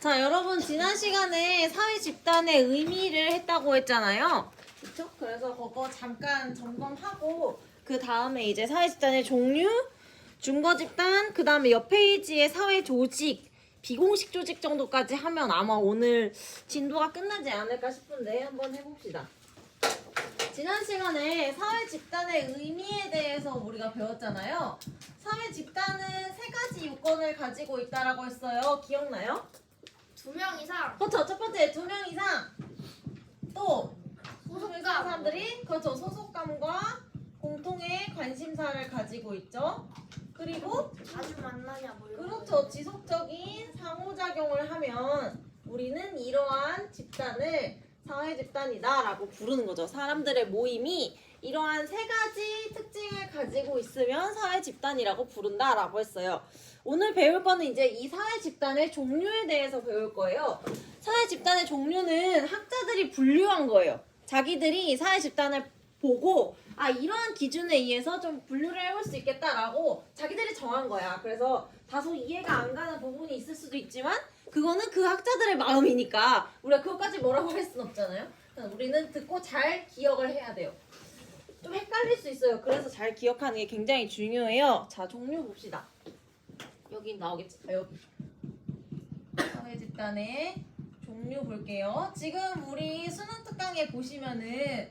자, 여러분 지난 시간에 사회 집단의 의미를 했다고 했잖아요. 그쵸? 그래서 그거 잠깐 점검하고 그 다음에 이제 사회 집단의 종류, 준거 집단, 그 다음에 옆 페이지에 사회 조직, 비공식 조직 정도까지 하면 아마 오늘 진도가 끝나지 않을까 싶은데 한번 해봅시다. 지난 시간에 사회 집단의 의미에 대해서 우리가 배웠잖아요. 사회 집단은 세 가지 요건을 가지고 있다라고 했어요. 기억나요? 2명 이상 그렇죠. 첫 번째 2명 이상. 또 소속감 사람들이 그렇죠. 소속감과 공통의 관심사를 가지고 있죠. 그리고 자주 만나냐 뭐 이런 그렇죠. 지속적인 상호작용을 하면 우리는 이러한 집단을 사회 집단이다라고 부르는 거죠. 사람들의 모임이 이러한 세 가지 특징을 가지고 있으면 사회 집단이라고 부른다라고 했어요. 오늘 배울 거는 이제 이 사회 집단의 종류에 대해서 배울 거예요. 사회 집단의 종류는 학자들이 분류한 거예요. 자기들이 사회 집단을 보고 이러한 기준에 의해서 좀 분류를 해볼 수 있겠다라고 자기들이 정한 거야. 그래서 다소 이해가 안 가는 부분이 있을 수도 있지만 그거는 그 학자들의 마음이니까 우리가 그것까지 뭐라고 할 수는 없잖아요. 우리는 듣고 잘 기억을 해야 돼요. 좀 헷갈릴 수 있어요. 그래서 잘 기억하는 게 굉장히 중요해요. 자, 종류 봅시다. 여기 나오겠지? 여기. 사회 집단의 종류 볼게요. 지금 우리 수능 특강에 보시면은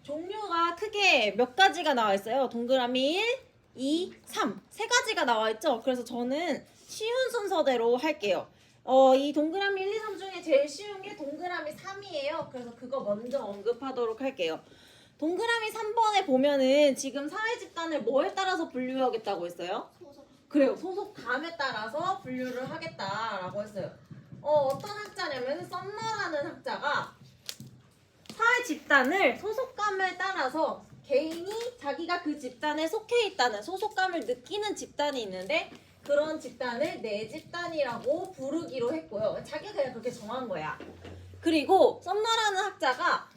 종류가 크게 몇 가지가 나와 있어요. 동그라미 1, 2, 3. 세 가지가 나와 있죠. 그래서 저는 쉬운 순서대로 할게요. 이 동그라미 1, 2, 3 중에 제일 쉬운 게 동그라미 3이에요. 그래서 그거 먼저 언급하도록 할게요. 동그라미 3번에 보면은 지금 사회 집단을 뭐에 따라서 분류하겠다고 했어요? 그래요. 소속감에 따라서 분류를 하겠다라고 했어요. 어떤 학자냐면 썸너라는 학자가 사회 집단을 소속감에 따라서 개인이 자기가 그 집단에 속해 있다는 소속감을 느끼는 집단이 있는데 그런 집단을 내 집단이라고 부르기로 했고요. 자기가 그냥 그렇게 정한 거야. 그리고 썸너라는 학자가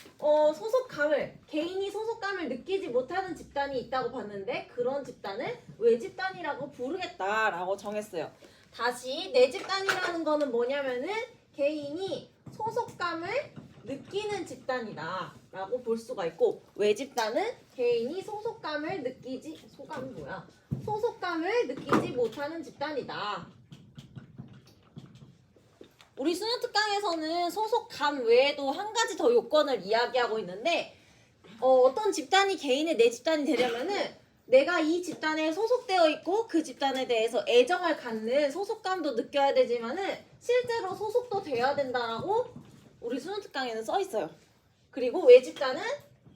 개인이 소속감을 느끼지 못하는 집단이 있다고 봤는데 그런 집단을 외집단이라고 부르겠다라고 정했어요. 다시 내 집단이라는 거는 뭐냐면은 개인이 소속감을 느끼는 집단이다 라고 볼 수가 있고 외집단은 개인이 소속감을 느끼지 못하는 집단이다. 우리 수능 특강에서는 소속감 외에도 한 가지 더 요건을 이야기하고 있는데 어떤 집단이 개인의 내 집단이 되려면은 내가 이 집단에 소속되어 있고 그 집단에 대해서 애정을 갖는 소속감도 느껴야 되지만은 실제로 소속도 돼야 된다라고 우리 수능 특강에는 써 있어요. 그리고 외집단은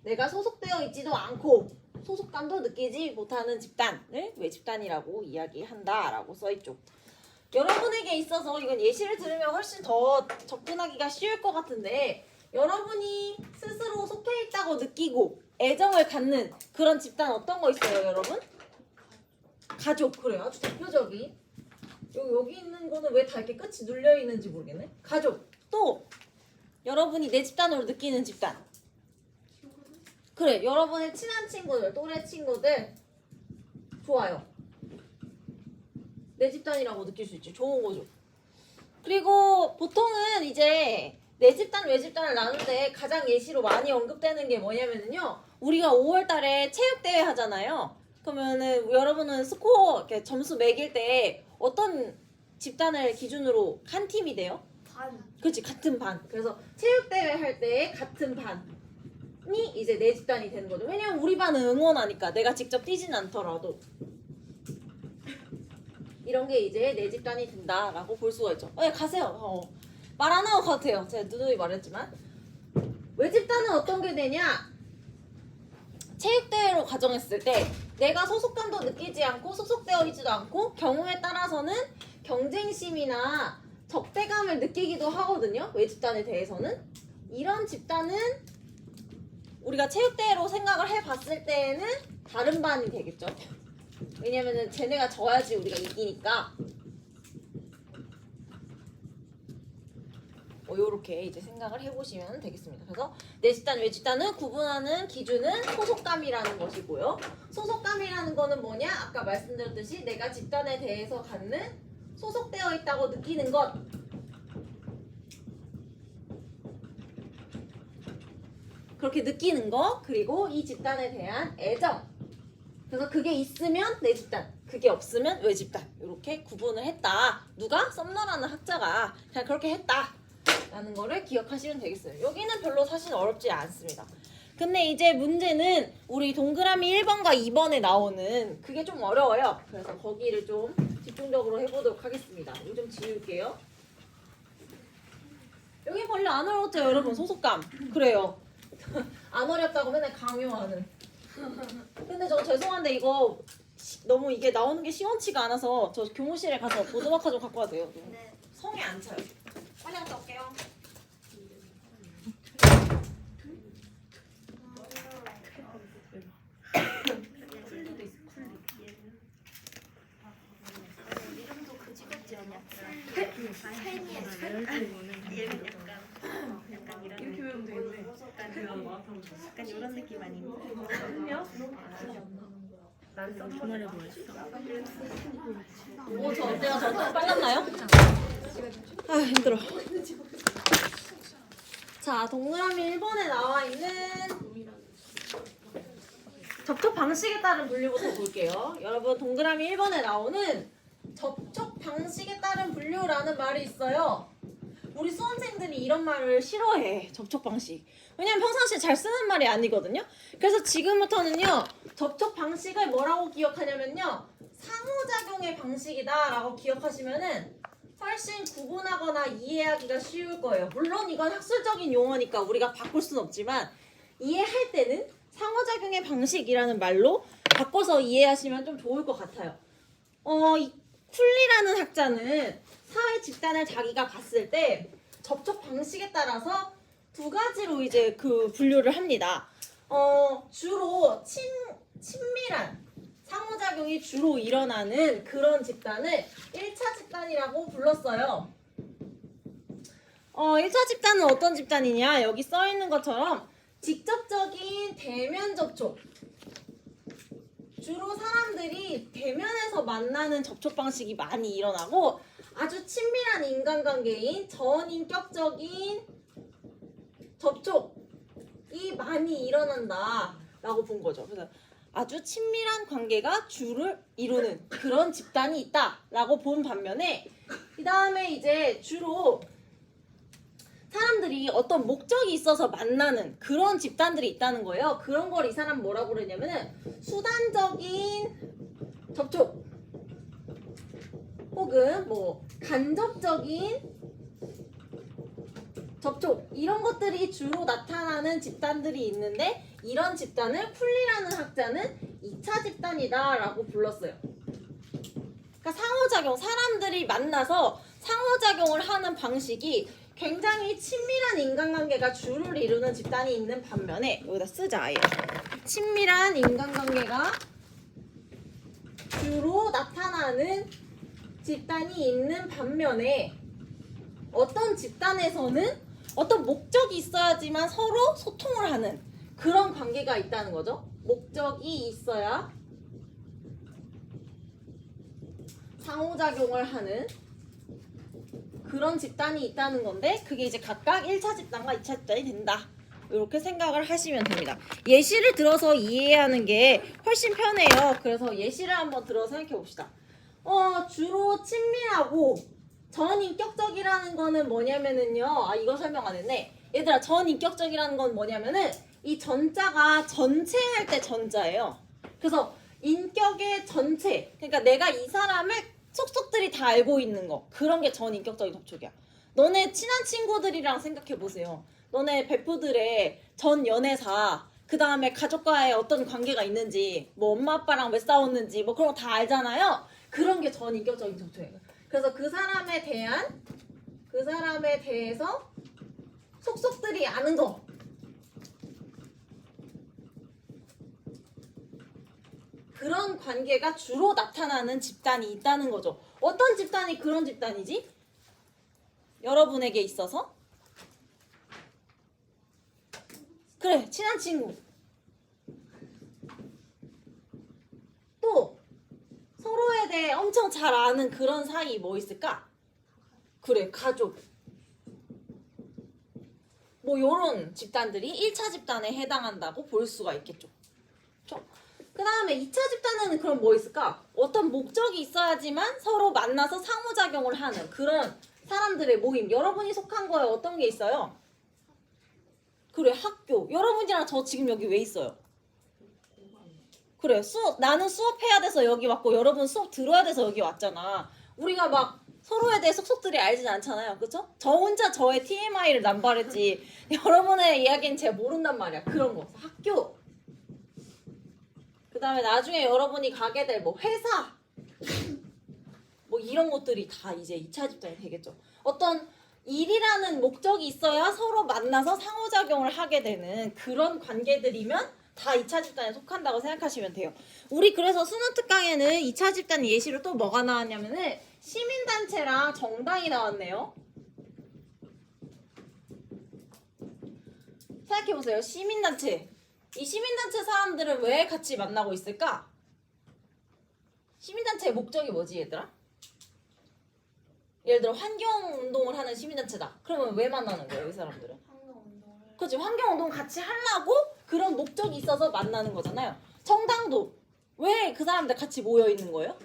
내가 소속되어 있지도 않고 소속감도 느끼지 못하는 집단을 외집단이라고 이야기한다라고 써 있죠. 여러분에게 있어서 이건 예시를 들으면 훨씬 더 접근하기가 쉬울 것 같은데 여러분이 스스로 속해 있다고 느끼고 애정을 갖는 그런 집단 어떤 거 있어요, 여러분? 가족. 그래요. 아주 대표적인. 여기 있는 거는 왜 다 이렇게 끝이 눌려 있는지 모르겠네. 가족. 또 여러분이 내 집단으로 느끼는 집단. 그래. 여러분의 친한 친구들, 또래 친구들 좋아요. 내 집단이라고 느낄 수 있지. 좋은 거죠. 그리고 보통은 이제 내 집단, 외 집단을 나누는데 가장 예시로 많이 언급되는 게 뭐냐면요. 우리가 5월 달에 체육대회 하잖아요. 그러면은 여러분은 스코어, 이렇게 점수 매길 때 어떤 집단을 기준으로 한 팀이 돼요? 반. 그렇지. 같은 반. 그래서 체육대회 할 때 같은 반이 이제 내 집단이 되는 거죠. 왜냐면 우리 반은 응원하니까 내가 직접 뛰진 않더라도. 이런 게 이제 내 집단이 된다라고 볼 수가 있죠. 가세요. 말 안 하고 가도 돼요. 제가 누누이 말했지만 외 집단은 어떤 게 되냐? 체육대회로 가정했을 때 내가 소속감도 느끼지 않고 소속되어 있지도 않고 경우에 따라서는 경쟁심이나 적대감을 느끼기도 하거든요. 외 집단에 대해서는 이런 집단은 우리가 체육대회로 생각을 해봤을 때에는 다른 반이 되겠죠. 왜냐면은 쟤네가 져야지 우리가 이기니까 요렇게 이제 생각을 해보시면 되겠습니다. 그래서 내 집단, 외 집단은 구분하는 기준은 소속감이라는 것이고요. 소속감이라는 거는 뭐냐? 아까 말씀드렸듯이 내가 집단에 대해서 갖는 소속되어 있다고 느끼는 것 그렇게 느끼는 거, 그리고 이 집단에 대한 애정. 그래서 그게 있으면 내 집단, 그게 없으면 외 집단. 이렇게 구분을 했다. 누가? 썸너라는 학자가 그냥 그렇게 했다. 라는 거를 기억하시면 되겠어요. 여기는 별로 사실 어렵지 않습니다. 근데 이제 문제는 우리 동그라미 1번과 2번에 나오는 그게 좀 어려워요. 그래서 거기를 좀 집중적으로 해보도록 하겠습니다. 이거 좀 지울게요. 여기 별로 안 어렵죠, 여러분? 소속감. 그래요. 안 어렵다고 맨날 강요하는. 근데 저 죄송한데 이거 너무 이게 나오는 게 시원치가 않아서 저 교무실에 가서 보드마카 좀 갖고 와도 돼요. 네. 성에 안 차요. 빨리 갔다 올게요. 이름도 그지 같지 않냐? 약간 이렇게 외우면 되겠네. 약간 이런 느낌 아닌가? 난좀 주말에 보여줘. 저 어때요? 저 빨랐나요? 아 힘들어. 자, 동그라미 1번에 나와 있는 접촉 방식에 따른 분류부터 볼게요. 여러분 동그라미 1번에 나오는 접촉 방식에 따른 분류라는 말이 있어요. 우리 수험생들이 이런 말을 싫어해. 접촉 방식. 왜냐면 평상시에 잘 쓰는 말이 아니거든요. 그래서 지금부터는요. 접촉 방식을 뭐라고 기억하냐면요. 상호작용의 방식이다 라고 기억하시면은 훨씬 구분하거나 이해하기가 쉬울 거예요. 물론 이건 학술적인 용어니까 우리가 바꿀 순 없지만 이해할 때는 상호작용의 방식이라는 말로 바꿔서 이해하시면 좀 좋을 것 같아요. 이 쿨리라는 학자는 사회 집단을 자기가 봤을 때 접촉 방식에 따라서 두 가지로 이제 그 분류를 합니다. 주로 친밀한 상호작용이 주로 일어나는 그런 집단을 1차 집단이라고 불렀어요. 1차 집단은 어떤 집단이냐? 여기 써 있는 것처럼 직접적인 대면 접촉. 주로 사람들이 대면에서 만나는 접촉 방식이 많이 일어나고 아주 친밀한 인간관계인 전인격적인 접촉이 많이 일어난다 라고 본 거죠. 그래서 아주 친밀한 관계가 주를 이루는 그런 집단이 있다 라고 본 반면에 그 다음에 이제 주로 사람들이 어떤 목적이 있어서 만나는 그런 집단들이 있다는 거예요. 그런 걸 이 사람 뭐라고 그러냐면은 수단적인 접촉 혹은 뭐 간접적인 접촉 이런 것들이 주로 나타나는 집단들이 있는데 이런 집단을 쿨리라는 학자는 2차 집단이다 라고 불렀어요. 그러니까 상호작용, 사람들이 만나서 상호작용을 하는 방식이 굉장히 친밀한 인간관계가 주를 이루는 집단이 있는 반면에 여기다 쓰자 아예 친밀한 인간관계가 주로 나타나는 집단이 있는 반면에 어떤 집단에서는 어떤 목적이 있어야지만 서로 소통을 하는 그런 관계가 있다는 거죠. 목적이 있어야 상호작용을 하는 그런 집단이 있다는 건데 그게 이제 각각 1차 집단과 2차 집단이 된다. 이렇게 생각을 하시면 됩니다. 예시를 들어서 이해하는 게 훨씬 편해요. 그래서 예시를 한번 들어서 생각해 봅시다. 주로 친밀하고 전인격적이라는 거는 뭐냐면은요. 이거 설명 안 했네. 얘들아, 전인격적이라는 건 뭐냐면은 이 전자가 전체할 때 전자예요. 그래서 인격의 전체. 그러니까 내가 이 사람을 속속들이 다 알고 있는 거. 그런 게 전인격적인 접촉이야. 너네 친한 친구들이랑 생각해 보세요. 너네 베프들의 전 연애사, 그 다음에 가족과의 어떤 관계가 있는지, 뭐 엄마 아빠랑 왜 싸웠는지, 뭐 그런 거 다 알잖아요. 그런 게 전인격적인 접촉이에요. 그래서 그 사람에 대해서 속속들이 아는 거. 그런 관계가 주로 나타나는 집단이 있다는 거죠. 어떤 집단이 그런 집단이지? 여러분에게 있어서? 그래, 친한 친구. 또 서로에 대해 엄청 잘 아는 그런 사이 뭐 있을까? 그래, 가족. 뭐 요런 집단들이 1차 집단에 해당한다고 볼 수가 있겠죠. 그렇죠? 그 다음에 2차 집단에는 그럼 뭐 있을까? 어떤 목적이 있어야지만 서로 만나서 상호작용을 하는 그런 사람들의 모임. 여러분이 속한 거에 어떤 게 있어요? 그래, 학교. 여러분이랑 저 지금 여기 왜 있어요? 그래, 나는 수업해야 돼서 여기 왔고 여러분 수업 들어야 돼서 여기 왔잖아. 우리가 막 서로에 대해 속속들이 알진 않잖아요. 그쵸? 저 혼자 저의 TMI를 남발했지. 여러분의 이야기는 제가 모른단 말이야. 그런 거. 학교. 그 다음에 나중에 여러분이 가게 될 뭐 회사. 뭐 이런 것들이 다 이제 2차 집단이 되겠죠. 어떤 일이라는 목적이 있어야 서로 만나서 상호작용을 하게 되는 그런 관계들이면 다 2차 집단에 속한다고 생각하시면 돼요. 우리 그래서 수능 특강에는 2차 집단 예시로 또 뭐가 나왔냐면은 시민단체랑 정당이 나왔네요. 생각해보세요. 시민단체. 이 시민단체 사람들은 왜 같이 만나고 있을까? 시민단체의 목적이 뭐지 얘들아? 예를 들어 환경운동을 하는 시민단체다. 그러면 왜 만나는 거예요 이 사람들은? 그렇지, 환경운동 같이 하려고 그런 목적이 있어서 만나는 거잖아요. 정당도 왜 그 사람들 같이 모여 있는 거예요?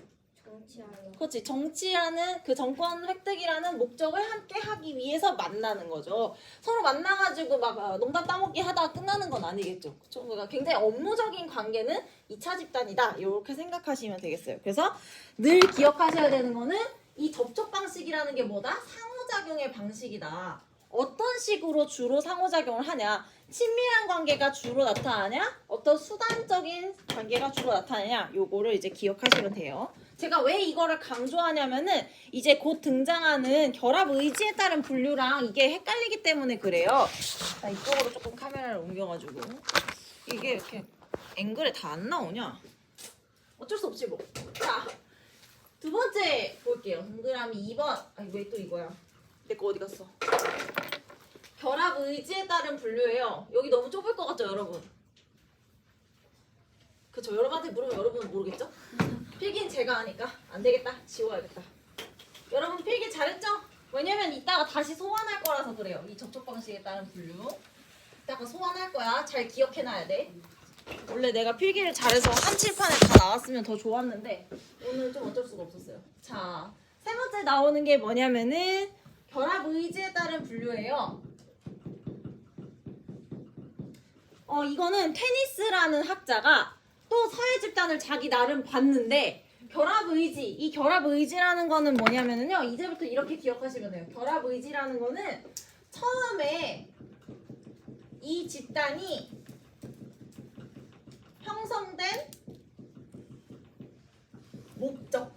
정치하려. 그렇지, 정치라는 그 정권 획득이라는 목적을 함께 하기 위해서 만나는 거죠. 서로 만나가지고 막 농담 따먹기 하다가 끝나는 건 아니겠죠. 그렇죠? 그러니까 굉장히 업무적인 관계는 2차 집단이다. 이렇게 생각하시면 되겠어요. 그래서 늘 기억하셔야 되는 거는 이 접촉 방식이라는 게 뭐다? 상호작용의 방식이다. 어떤 식으로 주로 상호작용을 하냐? 친밀한 관계가 주로 나타나냐? 어떤 수단적인 관계가 주로 나타나냐? 요거를 이제 기억하시면 돼요. 제가 왜 이거를 강조하냐면은 이제 곧 등장하는 결합 의지에 따른 분류랑 이게 헷갈리기 때문에 그래요. 자, 이쪽으로 조금 카메라를 옮겨가지고 이게 이렇게 앵글에 다 안 나오냐? 어쩔 수 없지 뭐. 자, 두 번째 볼게요. 동그라미 2번. 아니 왜 또 이거야? 내 거 어디 갔어? 결합 의지에 따른 분류예요. 여기 너무 좁을 것 같죠, 여러분? 그쵸, 여러분한테 물으면 여러분은 모르겠죠? 필기는 제가 하니까 안 되겠다. 지워야겠다. 여러분 필기 잘했죠? 왜냐면 이따가 다시 소환할 거라서 그래요. 이 접촉 방식에 따른 분류. 이따가 소환할 거야. 잘 기억해놔야 돼. 원래 내가 필기를 잘해서 한칠판에 다 나왔으면 더 좋았는데 오늘 좀 어쩔 수가 없었어요. 자, 세 번째 나오는 게 뭐냐면은 결합 의지에 따른 분류예요. 이거는 테니스라는 학자가 또 사회 집단을 자기 나름 봤는데 결합 의지, 이 결합 의지라는 거는 뭐냐면은요. 이제부터 이렇게 기억하시면 돼요. 결합 의지라는 거는 처음에 이 집단이 형성된 목적.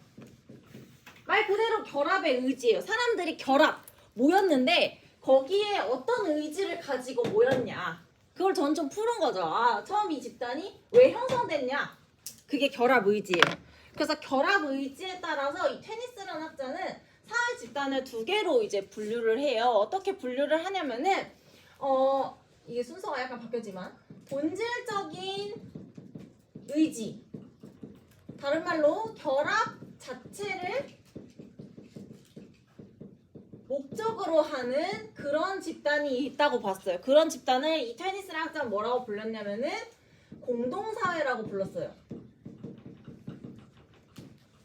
말 그대로 결합의 의지예요. 사람들이 결합, 모였는데 거기에 어떤 의지를 가지고 모였냐. 그걸 전 좀 푸는 거죠. 아, 처음 이 집단이 왜 형성됐냐. 그게 결합 의지예요. 그래서 결합 의지에 따라서 이 테니스라는 학자는 사회 집단을 두 개로 이제 분류를 해요. 어떻게 분류를 하냐면은 이게 순서가 약간 바뀌었지만 본질적인 의지, 다른 말로 결합 자체를 목적으로 하는 그런 집단이 있다고 봤어요. 그런 집단을 이 테니스를 학자는 뭐라고 불렀냐면은 공동사회라고 불렀어요.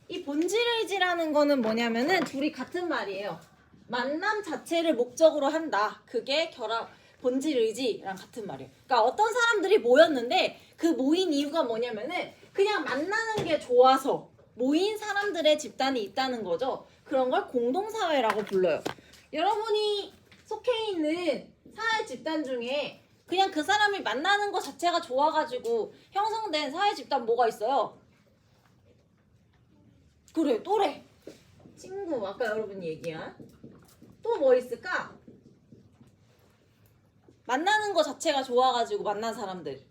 이 본질의지라는 거는 뭐냐면은 둘이 같은 말이에요. 만남 자체를 목적으로 한다. 그게 결합 본질의지랑 같은 말이에요. 그러니까 어떤 사람들이 모였는데 그 모인 이유가 뭐냐면은 그냥 만나는 게 좋아서 모인 사람들의 집단이 있다는 거죠. 그런 걸 공동사회라고 불러요. 여러분이 속해 있는 사회 집단 중에 그냥 그 사람이 만나는 것 자체가 좋아가지고 형성된 사회 집단 뭐가 있어요? 그래, 또래. 친구, 아까 여러분이 얘기한. 또 뭐 있을까? 만나는 것 자체가 좋아가지고 만난 사람들.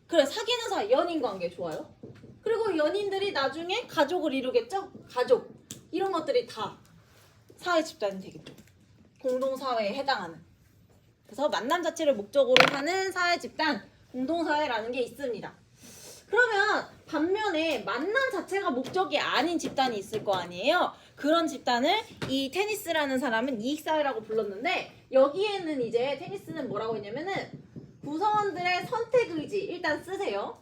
그래, 사귀는 사이, 연인 관계 좋아요. 그리고 연인들이 나중에 가족을 이루겠죠? 가족. 이런 것들이 다 사회 집단이 되겠죠. 공동사회에 해당하는. 그래서 만남 자체를 목적으로 하는 사회 집단, 공동사회라는 게 있습니다. 그러면 반면에 만남 자체가 목적이 아닌 집단이 있을 거 아니에요? 그런 집단을 이 테니스라는 사람은 이익사회라고 불렀는데 여기에는 이제 테니스는 뭐라고 했냐면은 구성원들의 선택 의지 일단 쓰세요.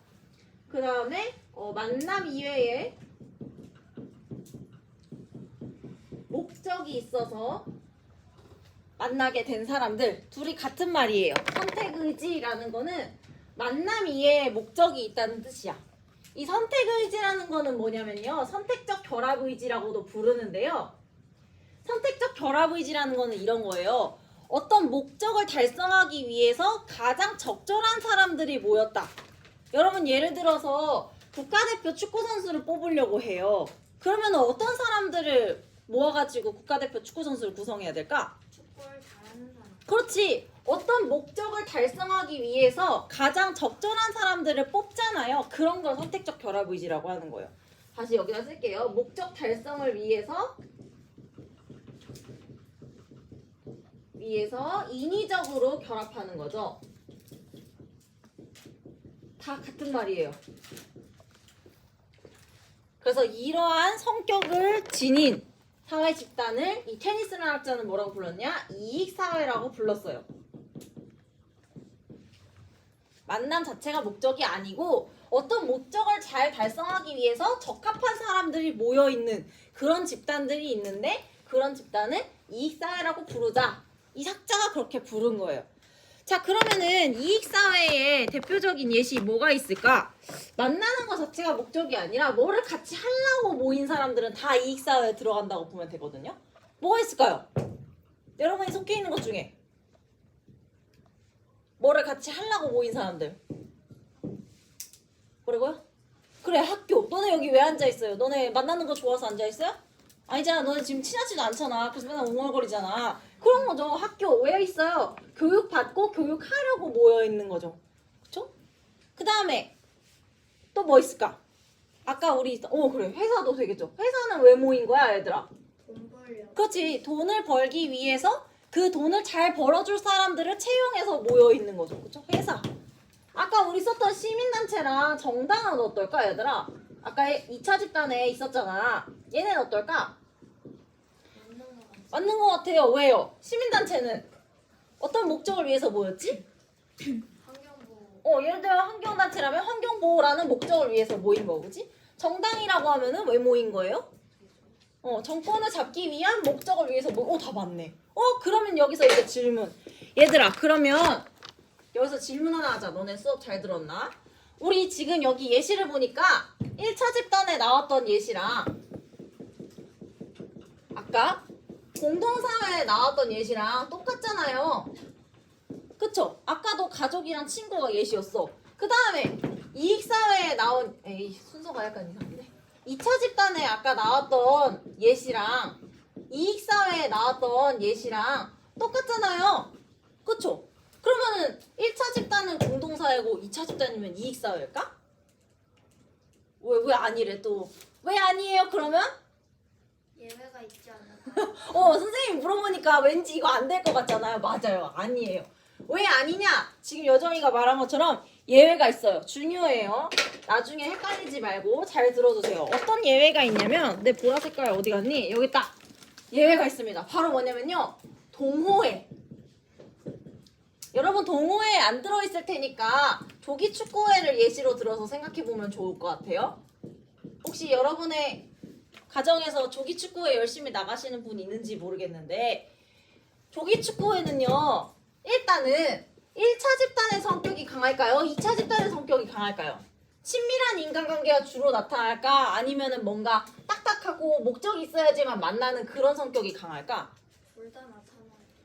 그 다음에 만남 이외에 목적이 있어서 만나게 된 사람들 둘이 같은 말이에요. 선택 의지라는 거는 만남 이외에 목적이 있다는 뜻이야. 이 선택 의지라는 거는 뭐냐면요. 선택적 결합 의지라고도 부르는데요. 선택적 결합 의지라는 거는 이런 거예요. 어떤 목적을 달성하기 위해서 가장 적절한 사람들이 모였다. 여러분 예를 들어서 국가대표 축구 선수를 뽑으려고 해요. 그러면 어떤 사람들을 모아가지고 국가대표 축구 선수를 구성해야 될까? 축구를 잘하는 사람. 그렇지. 어떤 목적을 달성하기 위해서 가장 적절한 사람들을 뽑잖아요. 그런 걸 선택적 결합 의지라고 하는 거예요. 다시 여기다 쓸게요. 목적 달성을 위해서 인위적으로 결합하는 거죠. 다 같은 말이에요. 그래서 이러한 성격을 지닌 사회 집단을 이 테니스라는 학자는 뭐라고 불렀냐? 이익사회라고 불렀어요. 만남 자체가 목적이 아니고 어떤 목적을 잘 달성하기 위해서 적합한 사람들이 모여있는 그런 집단들이 있는데 그런 집단을 이익사회라고 부르자. 이 학자가 그렇게 부른 거예요. 자, 그러면은 이익사회의 대표적인 예시 뭐가 있을까? 만나는 것 자체가 목적이 아니라 뭐를 같이 하려고 모인 사람들은 다 이익사회에 들어간다고 보면 되거든요. 뭐가 있을까요? 여러분이 속해 있는 것 중에 뭐를 같이 하려고 모인 사람들. 뭐라고요? 그래, 학교. 너네 여기 왜 앉아있어요? 너네 만나는 거 좋아서 앉아있어요? 아니잖아. 너네 지금 친하지도 않잖아. 그래서 맨날 웅얼거리잖아. 그런 거죠. 학교 왜 있어요? 교육받고 교육하려고 모여있는 거죠. 그쵸? 그 다음에 또 뭐 있을까? 아까 우리 그래. 회사도 되겠죠. 회사는 왜 모인 거야, 얘들아? 돈 벌려. 그렇지. 돈을 벌기 위해서 그 돈을 잘 벌어줄 사람들을 채용해서 모여있는 거죠. 그쵸? 회사. 아까 우리 썼던 시민단체랑 정당은 어떨까, 얘들아? 아까 2차 집단에 있었잖아. 얘는 어떨까? 맞는 거 같아. 맞는 것 같아요. 왜요? 시민단체는 어떤 목적을 위해서 모였지? 환경보호. 예를 들어 환경단체라면 환경보호라는 목적을 위해서 모인 거고, 그지? 정당이라고 하면은 왜 모인 거예요? 정권을 잡기 위한 목적을 위해서 다 맞네. 그러면 여기서 이제 질문. 얘들아, 그러면 여기서 질문 하나 하자. 너네 수업 잘 들었나? 우리 지금 여기 예시를 보니까 1차 집단에 나왔던 예시랑 아까 공동사회에 나왔던 예시랑 똑같잖아요. 그쵸? 아까도 가족이랑 친구가 예시였어. 그 다음에 이익사회에 나온 순서가 약간 이상한데 2차 집단에 아까 나왔던 예시랑 이익사회에 나왔던 예시랑 똑같잖아요. 그쵸? 그러면은 1차 집단은 공동사회고 2차 집단이면 이익사회일까? 왜 아니래 또? 왜 아니에요 그러면? 예외가 있지 않을까? 선생님이 물어보니까 왠지 이거 안 될 것 같잖아요. 맞아요. 아니에요. 왜 아니냐? 지금 여정이가 말한 것처럼 예외가 있어요. 중요해요. 나중에 헷갈리지 말고 잘 들어주세요. 어떤 예외가 있냐면 내 보라 색깔 어디 갔니? 여기 딱 예외가 있습니다. 바로 뭐냐면요. 동호회. 여러분 동호회에 안 들어있을 테니까 조기축구회를 예시로 들어서 생각해보면 좋을 것 같아요. 혹시 여러분의 가정에서 조기축구회 열심히 나가시는 분 있는지 모르겠는데 조기축구회는요. 일단은 1차 집단의 성격이 강할까요? 2차 집단의 성격이 강할까요? 친밀한 인간관계가 주로 나타날까? 아니면은 뭔가 딱딱하고 목적이 있어야지만 만나는 그런 성격이 강할까? 둘 다 나타나.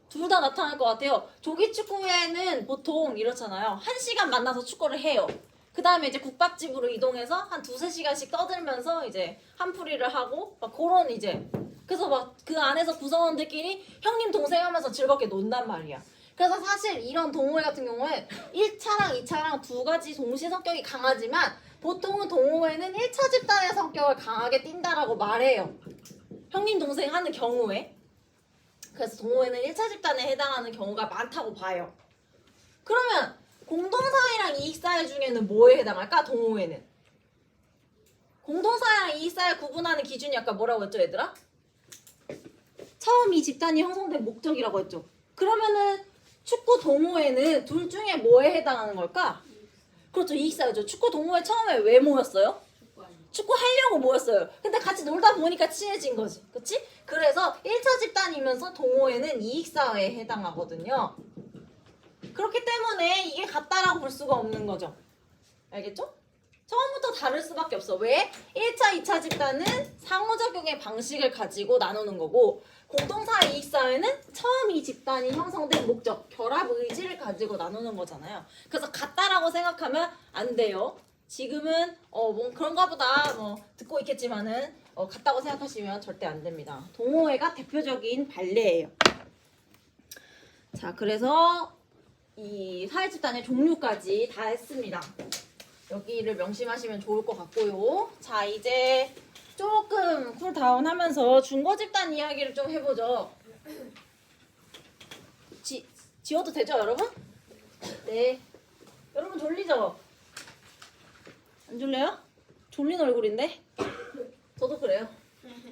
둘 다 나타날 것 같아요. 조기축구회는 보통 이렇잖아요. 1시간 만나서 축구를 해요. 그 다음에 이제 국밥집으로 이동해서 한 2-3시간씩 떠들면서 이제 한풀이를 하고 막 그런 이제 그래서 막 그 안에서 구성원들끼리 형님 동생 하면서 즐겁게 논단 말이야. 그래서 사실 이런 동호회 같은 경우에 1차랑 2차랑 두 가지 동시 성격이 강하지만 보통은 동호회는 1차 집단의 성격을 강하게 띈다라고 말해요. 형님 동생 하는 경우에. 그래서 동호회는 1차 집단에 해당하는 경우가 많다고 봐요. 그러면 공동사회랑 이익사회 중에는 뭐에 해당할까? 동호회는. 공동사회랑 이익사회 구분하는 기준이 아까 뭐라고 했죠, 얘들아? 처음 이 집단이 형성된 목적이라고 했죠. 그러면은 축구 동호회는 둘 중에 뭐에 해당하는 걸까? 그렇죠. 이익사회죠. 축구 동호회 처음에 왜 모였어요? 축구 하려고 모였어요. 근데 같이 놀다 보니까 친해진 거지. 그치? 그래서 1차 집단이면서 동호회는 이익사회에 해당하거든요. 그렇기 때문에 이게 같다라고 볼 수가 없는 거죠. 알겠죠? 처음부터 다를 수밖에 없어. 왜? 1차, 2차 집단은 상호작용의 방식을 가지고 나누는 거고 공동사 이익사회는 처음 이 집단이 형성된 목적, 결합 의지를 가지고 나누는 거잖아요. 그래서 같다라고 생각하면 안 돼요. 지금은 뭐 그런가 보다 뭐 듣고 있겠지만은 같다고 생각하시면 절대 안 됩니다. 동호회가 대표적인 발레예요. 자, 그래서 이 사회집단의 종류까지 다 했습니다. 여기를 명심하시면 좋을 것 같고요. 자, 이제 조금 쿨다운 하면서 준거집단 이야기를 좀 해보죠. 지워도 되죠, 여러분? 네. 여러분 졸리죠? 안 졸려요? 졸린 얼굴인데? 저도 그래요.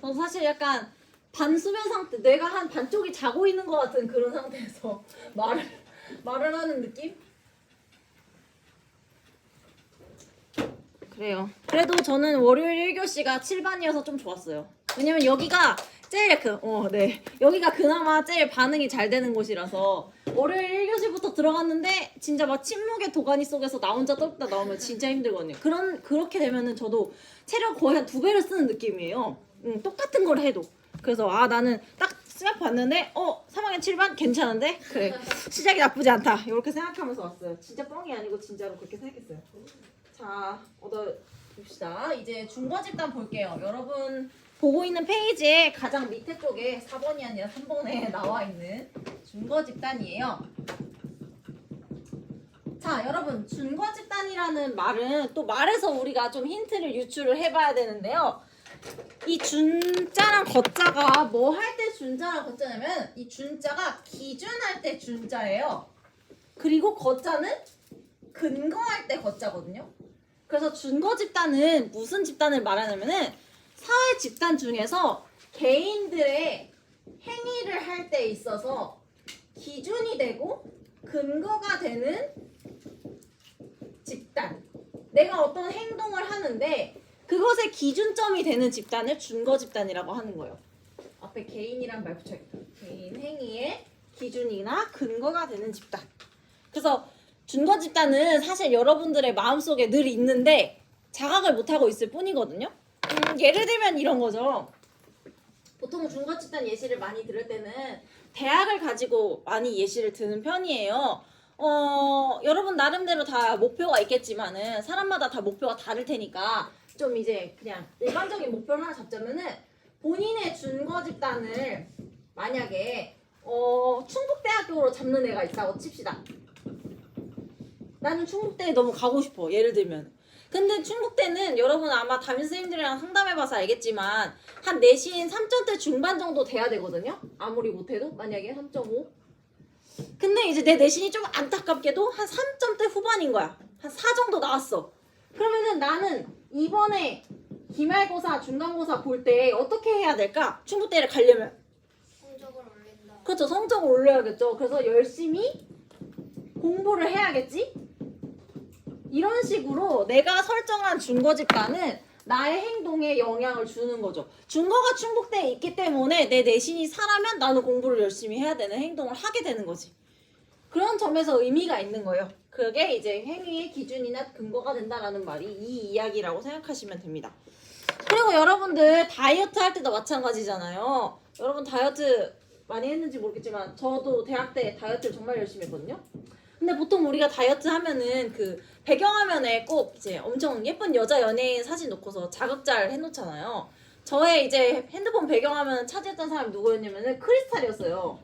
저도 사실 약간 반수면 상태, 뇌가 한 반쪽이 자고 있는 것 같은 그런 상태에서 말을 하는 느낌? 그래요. 그래도 저는 월요일 1교시가 7반이어서 좀 좋았어요. 왜냐면 여기가 제일 여기가 그나마 제일 반응이 잘 되는 곳이라서 월요일 1교시부터 들어갔는데 진짜 막 침묵의 도가니 속에서 나 혼자 떨다 나오면 진짜 힘들거든요. 그렇게 되면은 저도 체력 거의 한 2배를 쓰는 느낌이에요. 똑같은 걸 해도. 그래서 나는 딱 시작 봤는데 3학년 7반 괜찮은데? 그래. 시작이 나쁘지 않다. 이렇게 생각하면서 왔어요. 진짜 뻥이 아니고 진짜로 그렇게 생각했어요. 자, 봅시다. 이제 준거집단 볼게요. 여러분 보고 있는 페이지의 가장 밑에 쪽에 4번이 아니라 3번에 나와 있는 준거집단이에요. 자, 여러분 준거집단이라는 말은 또 말에서 우리가 좀 힌트를 유추를 해봐야 되는데요. 이 준자랑 거자가 뭐 할 때 준자랑 거자냐면 이 준자가 기준할 때 준자예요. 그리고 거자는 근거할 때 거자거든요. 그래서 준거 집단은 무슨 집단을 말하냐면은 사회 집단 중에서 개인들의 행위를 할 때 있어서 기준이 되고 근거가 되는 집단. 내가 어떤 행동을 하는데 그것의 기준점이 되는 집단을 준거 집단이라고 하는 거예요. 앞에 개인이란 말 붙여야겠다. 개인 행위의 기준이나 근거가 되는 집단. 그래서 준거 집단은 사실 여러분들의 마음속에 늘 있는데 자각을 못하고 있을 뿐이거든요. 예를 들면 이런 거죠. 보통 준거 집단 예시를 많이 들을 때는 대학을 가지고 많이 예시를 드는 편이에요. 여러분 나름대로 다 목표가 있겠지만은 사람마다 다 목표가 다를 테니까 좀 이제 그냥 일반적인 목표를 하나 잡자면은 본인의 준거 집단을 만약에 충북대학교로 잡는 애가 있다고 칩시다. 나는 충북대에 너무 가고 싶어. 예를 들면. 근데 충북대는 여러분 아마 담임선생님들이랑 상담해봐서 알겠지만 한 내신 3점대 중반 정도 돼야 되거든요. 아무리 못해도 만약에 3.5. 근데 이제 내 내신이 좀 안타깝게도 한 3점대 후반인 거야. 한 4 정도 나왔어. 그러면은 나는 이번에 기말고사, 중간고사 볼 때 어떻게 해야 될까? 충북대를 가려면. 성적을 올린다. 그렇죠. 성적을 올려야겠죠. 그래서 열심히 공부를 해야겠지? 이런 식으로 내가 설정한 준거 집단은 나의 행동에 영향을 주는 거죠. 준거가 충북대에 있기 때문에 내 내신이 사라면 나는 공부를 열심히 해야 되는 행동을 하게 되는 거지. 그런 점에서 의미가 있는 거예요. 그게 이제 행위의 기준이나 근거가 된다라는 말이 이 이야기라고 생각하시면 됩니다. 그리고 여러분들 다이어트 할 때도 마찬가지잖아요. 여러분 다이어트 많이 했는지 모르겠지만 저도 대학 때 다이어트를 정말 열심히 했거든요. 근데 보통 우리가 다이어트 하면은 그 배경화면에 꼭 이제 엄청 예쁜 여자 연예인 사진 놓고서 자극잘 해놓잖아요. 저의 이제 핸드폰 배경화면 차지했던 사람이 누구였냐면은 크리스탈이었어요.